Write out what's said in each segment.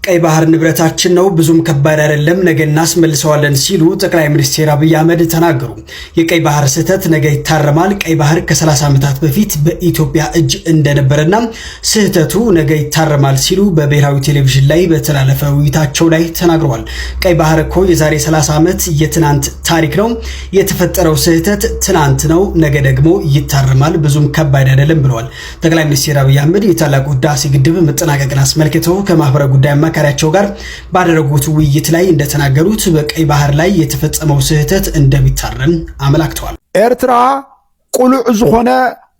ቀይ ባህር ንብረታችን ነው፣ ብዙም ከባድ አይደለም፣ ነገ እናስመልሰዋለን ሲሉ ጠቅላይ ሚኒስትር አብይ አህመድ ተናገሩ። የቀይ ባህር ስህተት ነገ ይታረማል። ቀይ ባህር ከ30 ዓመታት በፊት በኢትዮጵያ እጅ እንደነበረና ስህተቱ ነገ ይታረማል ሲሉ በብሔራዊ ቴሌቪዥን ላይ በተላለፈ ውይይታቸው ላይ ተናግረዋል። ቀይ ባህር እኮ የዛሬ 30 ዓመት የትናንት ታሪክ ነው። የተፈጠረው ስህተት ትናንት ነው፣ ነገ ደግሞ ይታረማል፣ ብዙም ከባድ አይደለም ብለዋል። ጠቅላይ ሚኒስትር አብይ አህመድ የታላቁ ህዳሴ ግድብ መጠናቀቅን አስመልክተው ከማህበራዊ ጉዳይ አማካሪያቸው ጋር ባደረጉት ውይይት ላይ እንደተናገሩት በቀይ ባህር ላይ የተፈጸመው ስህተት እንደሚታረም አመላክተዋል። ኤርትራ ቁሉዕ ዝኾነ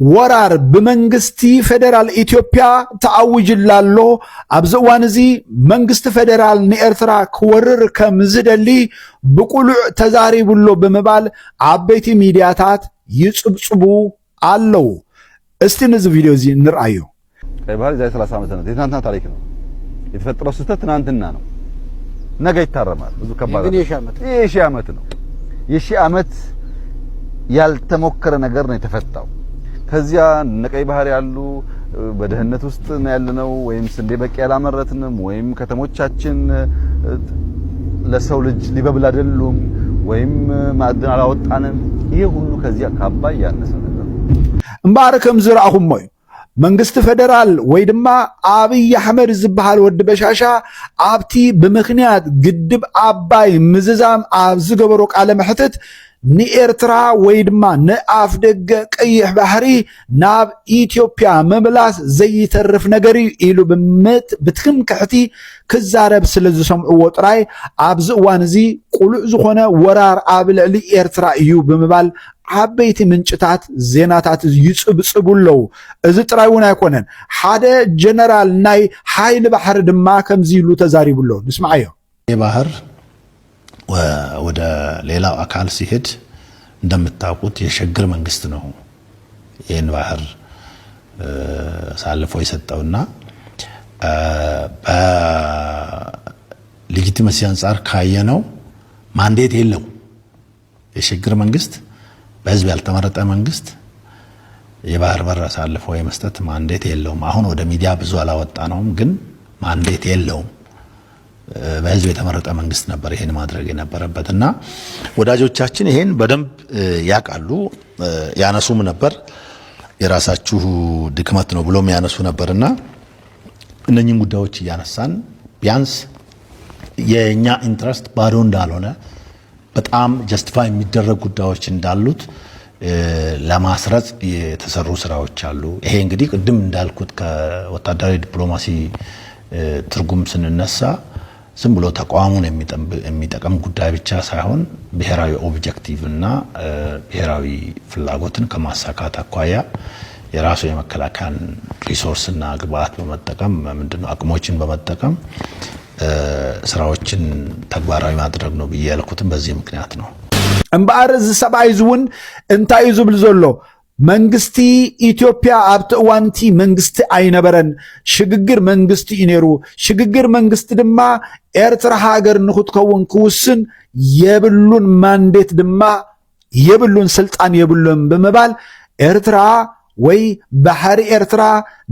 ወራር ብመንግስቲ ፌደራል ኢትዮጵያ ተአውጅላሎ ኣብዚ እዋን እዚ መንግስቲ ፌደራል ንኤርትራ ክወርር ከም ዝደሊ ብቁሉዕ ተዛሪብሎ ብምባል ዓበይቲ ሚድያታት ይጽብጽቡ ኣለው። እስቲ ነዚ ቪዲዮ እዚ ንርአዮ። ቀይ ባህር ዛሬ 30 ዓመት ነው። የትናንትና ታሪክ ነው። የተፈጠረው ስህተት ትናንትና ነው፣ ነገ ይታረማል። ብዙ ከባድ ነው። የሺህ ዓመት ነው። የሺህ ዓመት ያልተሞከረ ነገር ነው የተፈታው። ከዚያ ቀይ ባህር ያሉ በደህንነት ውስጥ ነው ያለነው፣ ወይም ስንዴ በቂ ያላመረትንም፣ ወይም ከተሞቻችን ለሰው ልጅ ሊበብል አይደሉም፣ ወይም ማዕድን አላወጣንም። ይሄ ሁሉ ከዚያ ካባይ ያነሰ ነገር እምባረከም ዝራአኹም ሞይ መንግስት ፌደራል ወይ ድማ አብይ አህመድ ዝበሃል ወድ በሻሻ ኣብቲ ብምኽንያት ግድብ አባይ ምዝዛም ኣብ ዝገበሮ ቃለ መሕተት ንኤርትራ ወይ ድማ ንኣፍ ደገ ቀይሕ ባህሪ ናብ ኢትዮጵያ መምላስ ዘይተርፍ ነገር ኢሉ ብትክምክሕቲ ክዛረብ ስለ ዝሰምዕዎ ጥራይ ኣብዚ እዋን እዚ ቁሉዕ ዝኾነ ወራር ኣብ ልዕሊ ኤርትራ እዩ ብምባል ዓበይቲ ምንጭታት ዜናታት ይጽብጽቡለው። እዚ ጥራይ እውን ኣይኮነን። ሓደ ጀነራል ናይ ኃይል ባህር ድማ ከምዚ ኢሉ ተዛሪቡሎ። ንስማዓዮ። የባህር ወደ ሌላው አካል ሲሄድ እንደምታውቁት የሽግግር መንግስት ነው ይህን ባህር ሳልፎ የሰጠውና በሌጂቲመሲ አንፃር ካየነው ማንዴት የለው። የሽግግር መንግስት በህዝብ ያልተመረጠ መንግስት የባህር በር አሳልፎ የመስጠት ማንዴት የለውም። አሁን ወደ ሚዲያ ብዙ አላወጣነውም፣ ግን ማንዴት የለውም። በህዝብ የተመረጠ መንግስት ነበር ይሄን ማድረግ የነበረበትና ወዳጆቻችን ይሄን በደንብ ያቃሉ፣ ያነሱም ነበር። የራሳችሁ ድክመት ነው ብሎም ያነሱ ነበርና እነኚህን ጉዳዮች እያነሳን ቢያንስ የኛ ኢንትረስት ባዶ እንዳልሆነ በጣም ጀስቲፋይ የሚደረግ ጉዳዮች እንዳሉት ለማስረጽ የተሰሩ ስራዎች አሉ። ይሄ እንግዲህ ቅድም እንዳልኩት ከወታደራዊ ዲፕሎማሲ ትርጉም ስንነሳ ዝም ብሎ ተቋሙን የሚጠቅም ጉዳይ ብቻ ሳይሆን ብሔራዊ ኦብጀክቲቭ እና ብሔራዊ ፍላጎትን ከማሳካት አኳያ የራሱ የመከላከያን ሪሶርስና ግብአት በመጠቀም ምንድነው አቅሞችን በመጠቀም ስራዎችን ተግባራዊ ማድረግ ነው ብዬ ያልኩትም በዚህ ምክንያት ነው። እምባር እዚ ሰብአይ ዝውን እንታይ ዝብል ዘሎ መንግስቲ ኢትዮጵያ ኣብቲ እዋንቲ መንግስቲ ኣይነበረን፣ ሽግግር መንግስቲ ኢነሩ። ሽግግር መንግስቲ ድማ ኤርትራ ሃገር ንኽትከውን ክውስን የብሉን ማንዴት ድማ የብሉን ስልጣን የብሉን ብምባል ኤርትራ ወይ ባህሪ ኤርትራ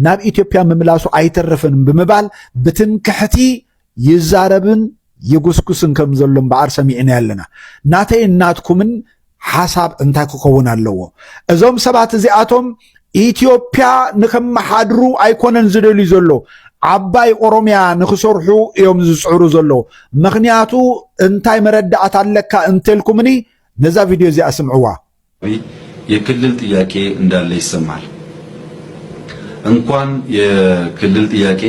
ናብ ኢትዮጵያ መምላሱ ኣይተረፈን ብምባል ብትንክሕቲ ይዛረብን ይጉስኩስን ከም ዘሎም በዓር ሰሚዕና ያለና። ናተይ እናትኩምን ሓሳብ እንታይ ክኸውን ኣለዎ? እዞም ሰባት እዚኣቶም ኢትዮጵያ ንከመሓድሩ ኣይኮነን ዝደልዩ ዘሎ ዓባይ ኦሮሚያ ንክሰርሑ እዮም ዝፅዕሩ ዘሎ። ምክንያቱ እንታይ መረዳእታ ኣለካ እንተልኩምኒ ነዛ ቪድዮ እዚኣ ስምዕዋ። የክልል ጥያቄ እንዳለ ይሰማል። እንኳን የክልል ጥያቄ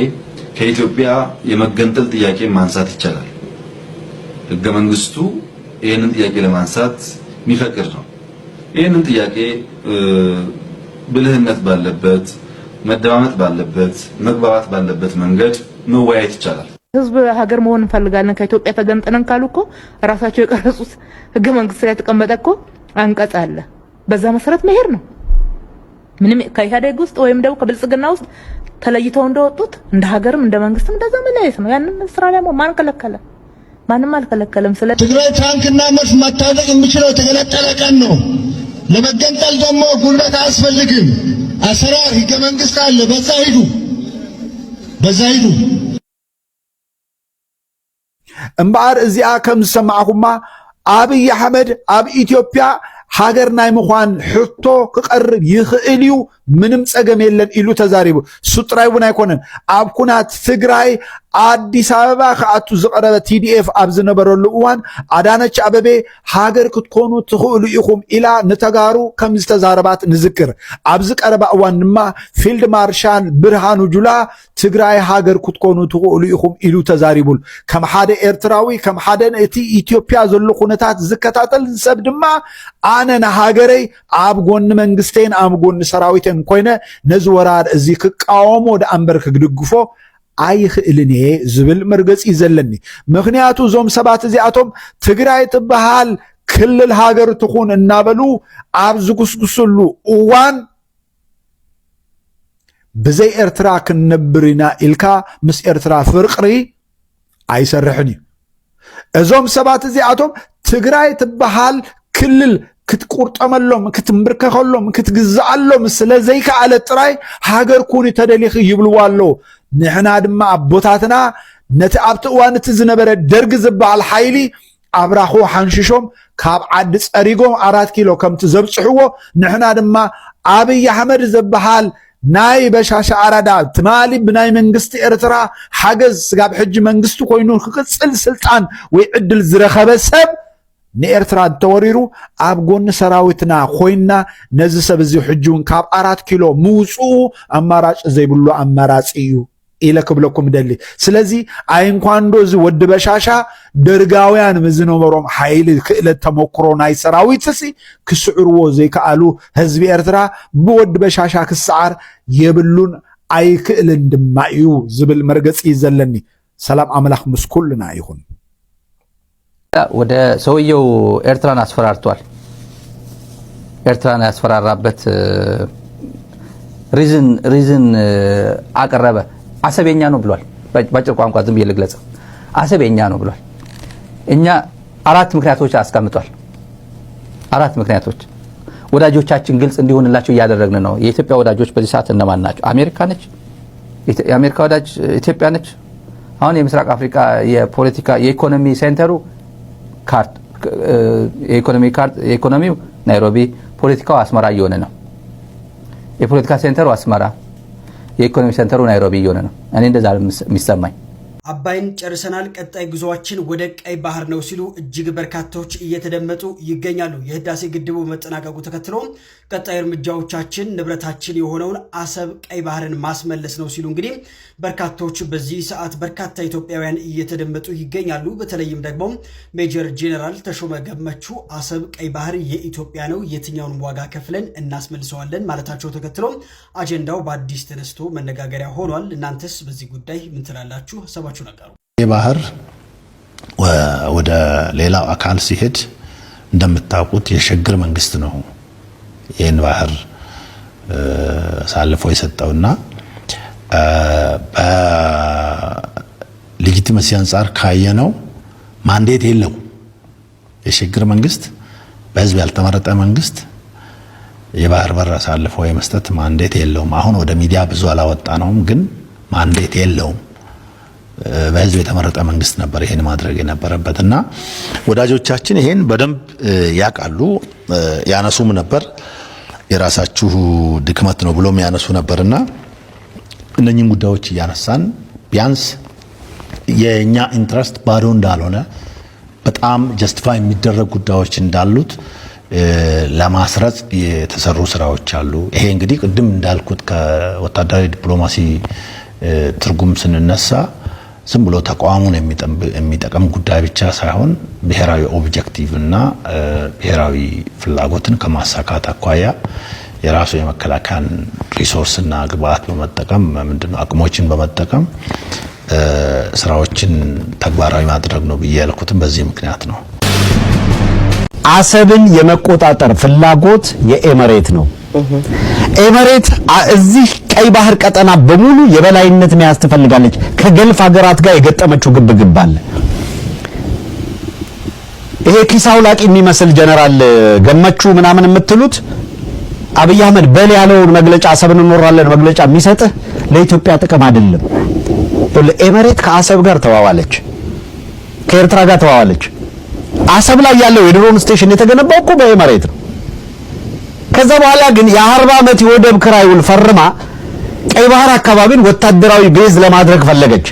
ከኢትዮጵያ የመገንጠል ጥያቄ ማንሳት ይቻላል። ህገ መንግስቱ ይህንን ጥያቄ ለማንሳት የሚፈቅድ ነው። ይህንን ጥያቄ ብልህነት ባለበት፣ መደማመጥ ባለበት፣ መግባባት ባለበት መንገድ መወያየት ይቻላል። ህዝብ ሀገር መሆን እንፈልጋለን ከኢትዮጵያ ተገንጥነን ካሉ እኮ ራሳቸው የቀረጹት ህገ መንግስት ላይ ተቀመጠ እኮ አንቀጽ አለ። በዛ መሰረት መሄድ ነው። ምንም ከኢህአዴግ ውስጥ ወይም ደግሞ ከብልጽግና ውስጥ ተለይተው እንደወጡት እንደ ሀገርም እንደ መንግስትም እንደዛ መለያየት ነው። ያንን ስራ ላይ ማን ከለከለ? ማንም አልከለከለም። ስለ ትግራይ ታንክና መድፍ መታጠቅ የሚችለው የተገነጠለ ቀን ነው። ለመገንጠል ደግሞ ጉልበት አያስፈልግም። አሰራር ህገ መንግስት አለ። በዛ ሂዱ። እምበኣር እዚኣ ከም ዝሰማዕኹማ አብይ አሕመድ አብ ኢትዮጵያ ሀገር ናይ ምዃን ሕቶ ክቀርብ ይኽእል እዩ ምንም ጸገም የለን ኢሉ ተዛሪቡ ሱጥራይ እውን አይኮነን አብ ኩናት ትግራይ አዲስ አበባ ከአቱ ዝቀረበ ቲዲኤፍ አብ ዝነበረሉ እዋን አዳነች አበቤ ሀገር ክትኮኑ ትኽእሉ ኢኹም ኢላ ንተጋሩ ከም ዝተዛረባት ንዝክር አብ ዝቀረበ እዋን ድማ ፊልድ ማርሻል ብርሃኑ ጁላ ትግራይ ሀገር ክትኮኑ ትኽእሉ ኢኹም ኢሉ ተዛሪቡል ከም ሓደ ኤርትራዊ ከም ሓደ እቲ ኢትዮጵያ ዘሎ ኩነታት ዝከታተል ሰብ ድማ አነ ንሃገረይ አብ ጎኒ መንግስቴን አብ ጎኒ ሰራዊቴን ኮይነ ነዚ ወራር እዚ ክቃወሞ ደአንበር ክግድግፎ አይኽእልኔ ዝብል መርገጽ ይዘለኒ ምክንያቱ ዞም ሰባት እዚአቶም ትግራይ ትበሃል ክልል ሃገር ትኹን እናበሉ አብ ዝጉስጉስሉ እዋን ብዘይ ኤርትራ ክንነብርና ኢልካ ምስ ኤርትራ ፍርቅሪ አይሰርሕን እዩ እዞም ሰባት እዚአቶም ትግራይ ትበሃል ክልል ክትቁርጠመሎም ክትምርከኸሎም ክትግዛአሎም ስለዘይከኣለ ጥራይ ሃገር ኩኒ ተደሊኽ ይብልዋሎ ንሕና ድማ አቦታትና ነቲ ኣብቲ እዋን እቲ ዝነበረ ደርግ ዝበሃል ሓይሊ አብራኹ ሓንሽሾም ካብ ዓዲ ጸሪጎም 4 ኪሎ ከምቲ ዘብጽሕዎ ንሕና ድማ አብይ አሕመድ ዝበሃል ናይ በሻሻ አራዳ ትማሊ ብናይ መንግስቲ ኤርትራ ሓገዝ ስጋብ ሕጂ መንግስቲ ኮይኑ ክቅጽል ስልጣን ወይ ዕድል ዝረኸበ ሰብ ንኤርትራ ተወሪሩ አብ ጎኒ ሰራዊትና ኮይና ነዚ ሰብ እዚ ሕጂውን ካብ 4 ኪሎ ምውጽኡ አማራጭ ዘይብሉ አማራጭ እዩ ኢለ ክብለኩም ደሊ ስለዚ አይንኳንዶ እዚ ወዲ በሻሻ ደርጋውያን ምዝነበሮም ሓይሊ ክእለት ተሞክሮ ናይ ሰራዊትሲ ክስዕርዎ ዘይከኣሉ ህዝቢ ኤርትራ ብወዲ በሻሻ ክስዓር የብሉን አይክእልን ድማ እዩ ዝብል መርገጽ ይዘለኒ ሰላም አምላኽ ምስ ኩልና ይኹን ወደ ሰውየው ኤርትራን አስፈራርቷል ኤርትራን ያስፈራራበት ሪዝን አቀረበ አሰበኛ ነው ብሏል ባጭር ቋንቋ ዝም ይልግለጽ አሰበኛ ነው ብሏል እኛ 4 ምክንያቶች አስቀምጧል 4 ምክንያቶች ወዳጆቻችን ግልጽ እንዲሆንላቸው ያደረግን ነው የኢትዮጵያ ወዳጆች በዚህ ሰዓት እነማን ናቸው አሜሪካ ነች የአሜሪካ ወዳጅ ኢትዮጵያ ነች አሁን የምስራቅ አፍሪካ የፖለቲካ የኢኮኖሚ ሴንተሩ ካርት የኢኮኖሚው ናይሮቢ ፖለቲካው አስመራ እየሆነ ነው የፖለቲካ ሴንተሩ አስመራ የኢኮኖሚ ሴንተሩ ናይሮቢ እየሆነ ነው እኔ እንደዛ የሚሰማኝ አባይን ጨርሰናል ቀጣይ ጉዞአችን ወደ ቀይ ባህር ነው ሲሉ እጅግ በርካታዎች እየተደመጡ ይገኛሉ የህዳሴ ግድቡ መጠናቀቁ ተከትሎ ቀጣይ እርምጃዎቻችን ንብረታችን የሆነውን አሰብ ቀይ ባህርን ማስመለስ ነው ሲሉ እንግዲህ በርካታዎች በዚህ ሰዓት በርካታ ኢትዮጵያውያን እየተደመጡ ይገኛሉ በተለይም ደግሞ ሜጀር ጄኔራል ተሾመ ገመቹ አሰብ ቀይ ባህር የኢትዮጵያ ነው የትኛውን ዋጋ ከፍለን እናስመልሰዋለን ማለታቸው ተከትሎ አጀንዳው በአዲስ ተነስቶ መነጋገሪያ ሆኗል እናንተስ በዚህ ጉዳይ ምን ትላላችሁ ሐሳባችሁ ነገሩ የባህር ወደ ሌላው አካል ሲሄድ እንደምታውቁት የሽግግር መንግስት ነው ይህን ባህር ሳልፎ የሰጠውና በሌጂቲመሲ አንፃር ካየነው ማንዴት የለው የሽግግር መንግስት በህዝብ ያልተመረጠ መንግስት የባህር በር ሳልፎ የመስጠት ማንዴት የለውም አሁን ወደ ሚዲያ ብዙ አላወጣነውም ግን ማንዴት የለውም በህዝብ የተመረጠ መንግስት ነበር ይሄን ማድረግ የነበረበትና ወዳጆቻችን ይሄን በደንብ ያቃሉ ያነሱም ነበር የራሳችሁ ድክመት ነው ብሎም ያነሱ ነበርና እነኚህን ጉዳዮች ያነሳን ቢያንስ የኛ ኢንትረስት ባዶ እንዳልሆነ በጣም ጀስቲፋይ የሚደረግ ጉዳዮች እንዳሉት ለማስረጽ የተሰሩ ስራዎች አሉ ይሄ እንግዲህ ቅድም እንዳልኩት ከወታደራዊ ዲፕሎማሲ ትርጉም ስንነሳ ዝም ብሎ ተቋሙን የሚጠቅም ጉዳይ ብቻ ሳይሆን ብሔራዊ ኦብጀክቲቭ እና ብሔራዊ ፍላጎትን ከማሳካት አኳያ የራሱ የመከላከያን ሪሶርስና ግብአት በመጠቀም ምንድነው አቅሞችን በመጠቀም ስራዎችን ተግባራዊ ማድረግ ነው በየልኩትም በዚህ ምክንያት ነው አሰብን የመቆጣጠር ፍላጎት የኤመሬት ነው ኤመሬት እዚህ ቀይ ባህር ቀጠና በሙሉ የበላይነት መያዝ ትፈልጋለች ከገልፍ ሀገራት ጋር የገጠመችው ግብግብ አለ ይሄ ኪሳው ላቂ የሚመስል ጀነራል ገመቹ ምናምን የምትሉት አብይ አህመድ በል ያለውን መግለጫ አሰብን እንወራለን መግለጫ የሚሰጥህ ለኢትዮጵያ ጥቅም አይደለም ኤመሬት ከአሰብ ጋር ተዋዋለች ከኤርትራ ጋር ተዋዋለች። አሰብ ላይ ያለው የድሮን ስቴሽን የተገነባው እኮ በኤመሬት ነው። ከዛ በኋላ ግን የ40 ዓመት የወደብ ክራዩን ፈርማ ቀይ ባህር አካባቢን ወታደራዊ ቤዝ ለማድረግ ፈለገች።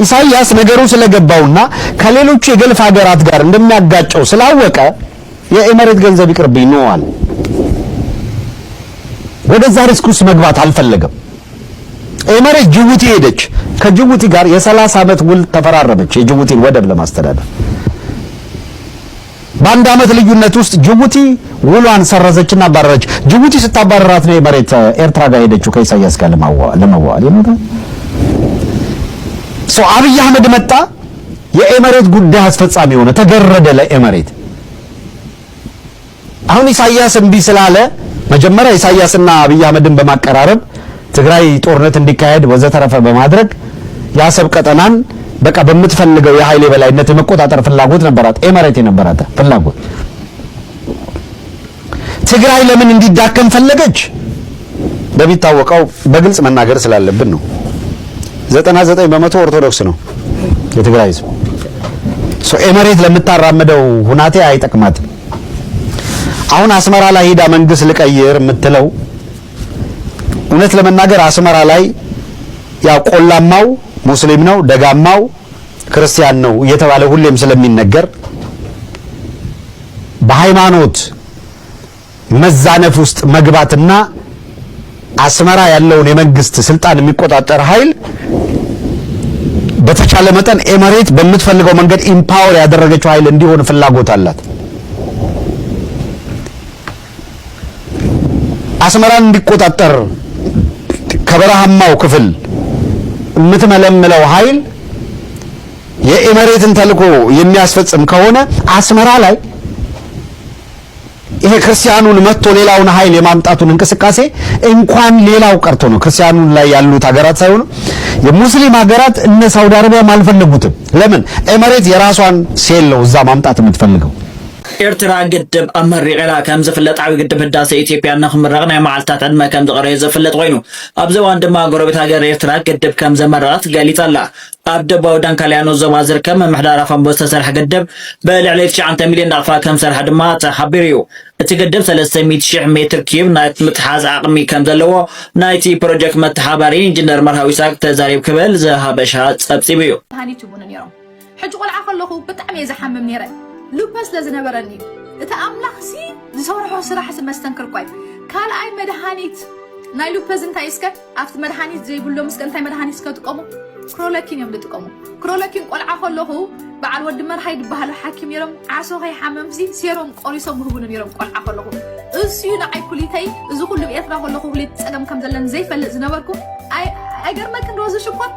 ኢሳያስ ነገሩ ስለገባውና ከሌሎች የገልፍ ሀገራት ጋር እንደሚያጋጨው ስላወቀ የኤመሬት ገንዘብ ይቅርብኝ ነው አለ። ወደዛ ሪስክ ውስጥ መግባት አልፈለገም። ኤመሬት ጅቡቲ ሄደች። ከጅቡቲ ጋር የ30 ዓመት ውል ተፈራረመች የጅቡቲን ወደብ ለማስተዳደር። በአንድ ዓመት ልዩነት ውስጥ ጅቡቲ ውሏን ሰረዘችና አባረረች። ጅቡቲ ስታባረራት ነው ኤመሬት ኤርትራ ጋር ሄደችው ከኢሳያስ ጋር ለመዋዋል ይመጣ ሰው። አብይ አህመድ መጣ፣ የኤመሬት ጉዳይ አስፈጻሚ ሆነ፣ ተገረደ ለኤመሬት። አሁን ኢሳያስ እምቢ ስላለ መጀመሪያ ኢሳያስና አብይ አህመድን በማቀራረብ ትግራይ ጦርነት እንዲካሄድ ወዘተረፈ በማድረግ የአሰብ ቀጠናን በቃ በምትፈልገው የኃይል የበላይነት የመቆጣጠር ፍላጎት ነበራት ኤመሬት የነበራት ፍላጎት። ትግራይ ለምን እንዲዳከም ፈለገች? በሚታወቀው በግልጽ መናገር ስላለብን ነው። 99% ኦርቶዶክስ ነው የትግራይ ሕዝብ። ኤመሬት ለምታራምደው ሁናቴ አይጠቅማትም። አሁን አስመራ ላይ ሄዳ መንግስት ልቀይር የምትለው እውነት ለመናገር አስመራ ላይ ያው ቆላማው ሙስሊም ነው፣ ደጋማው ክርስቲያን ነው እየተባለ ሁሌም ስለሚነገር በሃይማኖት መዛነፍ ውስጥ መግባትና አስመራ ያለውን የመንግስት ስልጣን የሚቆጣጠር ኃይል በተቻለ መጠን ኤመሬት በምትፈልገው መንገድ ኢምፓወር ያደረገችው ኃይል እንዲሆን ፍላጎት አላት። አስመራን እንዲቆጣጠር ከበረሃማው ክፍል የምትመለምለው ኃይል የኤመሬትን ተልዕኮ የሚያስፈጽም ከሆነ አስመራ ላይ ይሄ ክርስቲያኑን መጥቶ ሌላውን ኃይል የማምጣቱን እንቅስቃሴ እንኳን ሌላው ቀርቶ ነው ክርስቲያኑን ላይ ያሉት ሀገራት ሳይሆኑ የሙስሊም ሀገራት እነ ሳውዲ አረቢያም አልፈለጉትም። ለምን? ኤመሬት የራሷን ሴል ነው እዛ ማምጣት የምትፈልገው። ኤርትራ ግድብ ኣመሪቕላ ከም ዝፍለጥ ዓብዪ ግድብ ህዳሴ ኢትዮጵያ ንኽምረቕ ናይ መዓልትታት ዕድመ ከም ዝቐረየ ዝፍለጥ ኮይኑ ኣብዚ እዋን ድማ ጎረቤት ሃገር ኤርትራ ግድብ ከም ዘመረቐት ገሊፃ ኣላ። ኣብ ደቡባዊ ዳንካልያኖ ዞባ ዝርከብ ምምሕዳር ኣፋንቦ ዝተሰርሐ ግድብ ብልዕሊ 9 ሚልዮን ዳቕፋ ከም ዝሰርሐ ድማ ተሓቢሩ እዩ። እቲ ግድብ 300,000 ሜትር ኪዩብ ናይ ምትሓዝ ዓቕሚ ከም ዘለዎ ናይቲ ፕሮጀክት መተሓባሪ ኢንጂነር መርሃዊ ይስሐቅ ተዛሪቡ ክብል ዘሃበሻ ፀብፂቡ እዩ። ሃኒት ይቡን ነይሮም ሕጂ ቆልዓ ከለኹ ብጣዕሚ እየ ዝሓምም ነይረ ሉፐስ ለዝነበረኒ እቲ ኣምላኽሲ ዝሰርሖ ስራሕ መስተንክር ኳይ ካልኣይ መድሃኒት ናይ ሉፐስ እንታይ እስከ ኣብቲ መድሃኒት ዘይብሎ ምስከ እንታይ መድሃኒት እስከ ጥቀሙ ክሮለኪን እዮም ዝጥቀሙ። ክሮለኪን ቆልዓ ከለኹ በዓል ወዲ መርሃይ ዝበሃሉ ሓኪም ነይሮም ዓሶ ከይሓመምሲ ሴሮም ቆሪሶም ምሁቡን ነይሮም ቆልዓ ከለኹ። እዚዩ ንዓይ ኩሊተይ እዚ ኩሉ ብኤርትራ ከለኹ ኩሊት ፀገም ከም ዘለኒ ዘይፈልጥ ዝነበርኩ ኣይገርመክን ዶ ዝሽኮን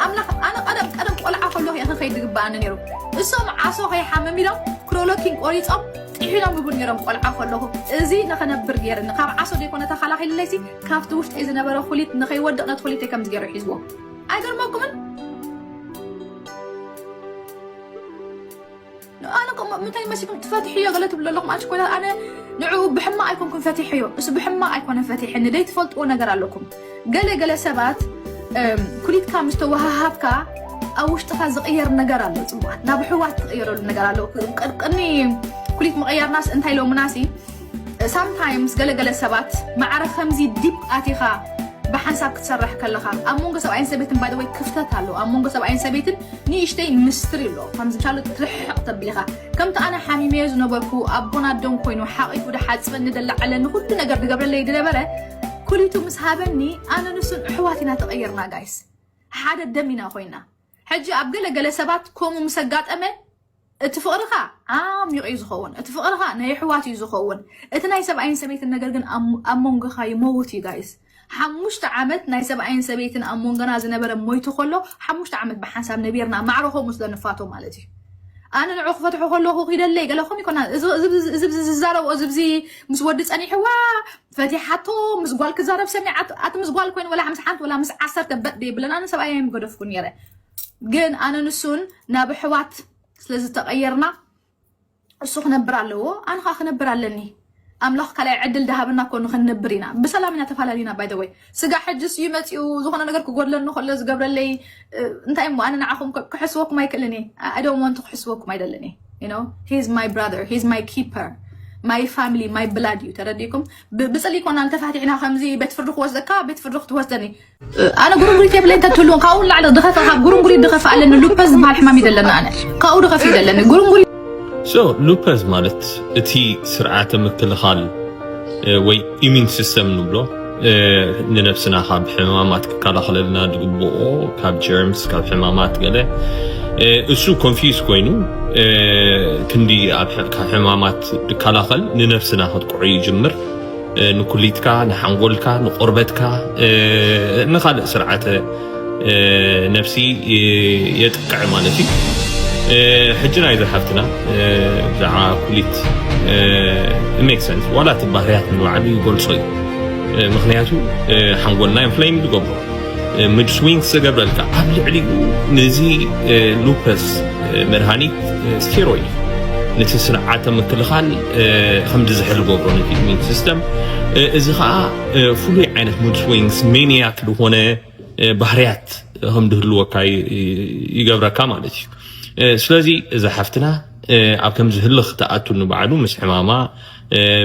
ኣምላኽ ኣነ ቀደም ቆልዓ ከለኹ እየ ከኸይድ ዝግባኣኒ ነይሩ። እሶም ዓሶ ከይሓመም ኢሎም ክሮሎኪን ቆሪፆም ጥሒኖም ይቡን ነይሮም ቆልዓ ከለኹ። እዚ ንኸነብር ገይርኒ ካብ ዓሶ ዘይኮነ ተኸላኺልለይሲ ካብቲ ውሽጢ ዝነበረ ኩሊት ንኸይወድቕ ነቲ ኩሊተይ ከም ዝገይሩ ሒዝዎ ኣይገርመኩምን? ኣነ ምንታይ መሲኩም ትፈትሕዮ ገለ ትብሉ ኣለኹም አንቺ ኮይና ኣነ ንዕኡ ብሕማቕ ኣይኮንኩን ፈቲሕዮ እሱ ብሕማቕ ኣይኮነን ፈቲሕኒ ደይ ትፈልጥዎ ነገር ኣለኩም። ገለ ሰባት ኩሊትካ ምስ ተወሃሃብካ ኣብ ውሽጥካ ዝቕየር ነገር ኣሎ ፅቡቃት ናብ ሕዋት ትቕየረሉ ነገር ኣሎ። ቅድሚ ኩሊት ምቕያርናስ እንታይ ሎምናሲ ሳምታይምስ ገለገለ ሰባት ማዕረ ከምዚ ዲፕ ኣቲኻ ብሓንሳብ ክትሰርሕ ከለኻ ኣብ መንጎ ሰብኣይን ሰበይትን ባይ ዘ ወይ ክፍተት ኣሎ። ኣብ መንጎ ሰብኣይን ሰበይትን ንእሽተይ ምስትሪ ኣሎ ከምዚ ቻሉ ትርሕቕ ተቢል ኢኻ ከምቲ ኣነ ሓሚመዮ ዝነበርኩ ኣቦና ኣዶም ኮይኑ ሓቂፉ ድሓፅበኒ ደላዓለኒ ኩሉ ነገር ዝገብረለይ ዝነበረ ኩሊቱ ምስ ሃበኒ ኣነ ንሱን ኣሕዋት ኢና ተቐየርና ጋይስ ሓደ ደም ኢና ኮይና። ሕጂ ኣብ ገለገለ ሰባት ከምኡ ምስ ኣጋጠመ እቲ ፍቕርኻ ዓሚቕ እዩ ዝኸውን፣ እቲ ፍቕርኻ ናይ ኣሕዋት እዩ ዝኸውን። እቲ ናይ ሰብኣይን ሰበይትን ነገር ግን ኣብ መንጎኻ ይመውት እዩ ጋይስ። 5 ዓመት ናይ ሰብኣይን ሰበይትን ኣብ መንጎና ዝነበረ ሞይቱ ከሎ 5 ዓመት ብሓንሳብ ነቢርና ማዕረኾም ስለ ንፋቶ ማለት እዩ። ኣነ ንዑ ክፈትሖ ከለኹ ኺደለይ ገለኹም ይኮና እዚ ዝዛረብኦ እዚ ምስ ወዲ ፀኒሕዋ ፈቲሓቶ ምስ ጓል ክዛረብ ሰሚዓት ኣቲ ምስ ጓል ኮይኑ ወላ 50 ወላ ምስ 10 በጥ ይብለና ኣነ ሰብኣይ የምገደፍኩን ነይረ። ግን ኣነ ንሱን ናብ ኣሕዋት ስለዝተቐየርና እሱ ክነብር ኣለዎ ኣነ ኸ ክነብር ኣለኒ። أملاخ كلا عدل دهبنا كون خنبرينا بسلامنا تفعلينا باي ذا واي سجى حجس يمتيو زخنا نقدر كقول لنا خلص قبل اللي أنت أمو أنا نعاكم كحسوك ما يكلني I don't want كحسوك ما يدلني you know he's my brother he's my keeper my family my blood you ترديكم بس اللي كنا نتفاهتنا خمزي بتفرخ وزكا بتفرخ توزني أنا قرون تبي لين تقولون كأول على دخفة قرون دخفة على إنه لوبس بهالحمام يدلنا أنا كأول دخفة يدلنا قرون لوبس مالت تي سرعة مكلخال وي إيمين سيستم نبلو لنفسنا خاب حمامات كلا خللنا دقبو كاب جيرمز كاب حمامات قاله اسو كونفيوز كوينو كندي حمامات كلا خل لنفسنا خد قعي جمر نكليتكا نحنقولكا نقربتكا نخلق سرعة نفسي يتقع مالتي حجنا إذا حفتنا زعا كليت make sense ولا تبهريات من وعدي يقول صي مخنياتو حنقولنا inflame بقبره مج swings قبل لك قبل علي نزي لوبس مرهاني ستيرويد نتسرع عتم كل خال خمد زحل قبره نتي مين سيستم إذا فلي عينة مج swings مانياك لهونه بهريات هم دهلوا كاي يقبره كمالتي سلازي إذا حفتنا أبكم زهلخ تأتوا نبعدو مس حمامة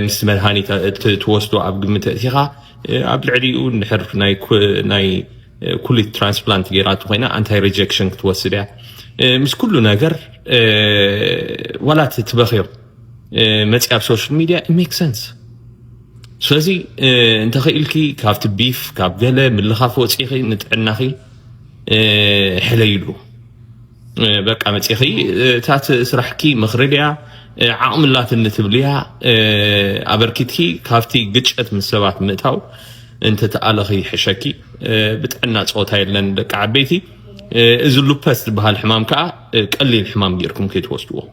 مستمر هاني توصلوا أبقى متأثيرها قبل عليو نحرف ناي كل ترانسبلانت جيرات وهنا أنتي ريجكشن توصلها مش كله ناقر ولا تتبخير متأب سوشيال ميديا ميك سنس سلازي أنت خيلكي كافت بيف كاب جلا من الخافو تيخي نتعناخي حليلو بقى متيخي تات سرحكي مخرجيا عقم الله تنتبليها أبركتكي كافتي قجت من سبات متاو أنت تألخي حشكي بتعنا صوت هاي لان دك عبيتي إذا لبست بهالحمام كا قلي الحمام جيركم كي توصلوه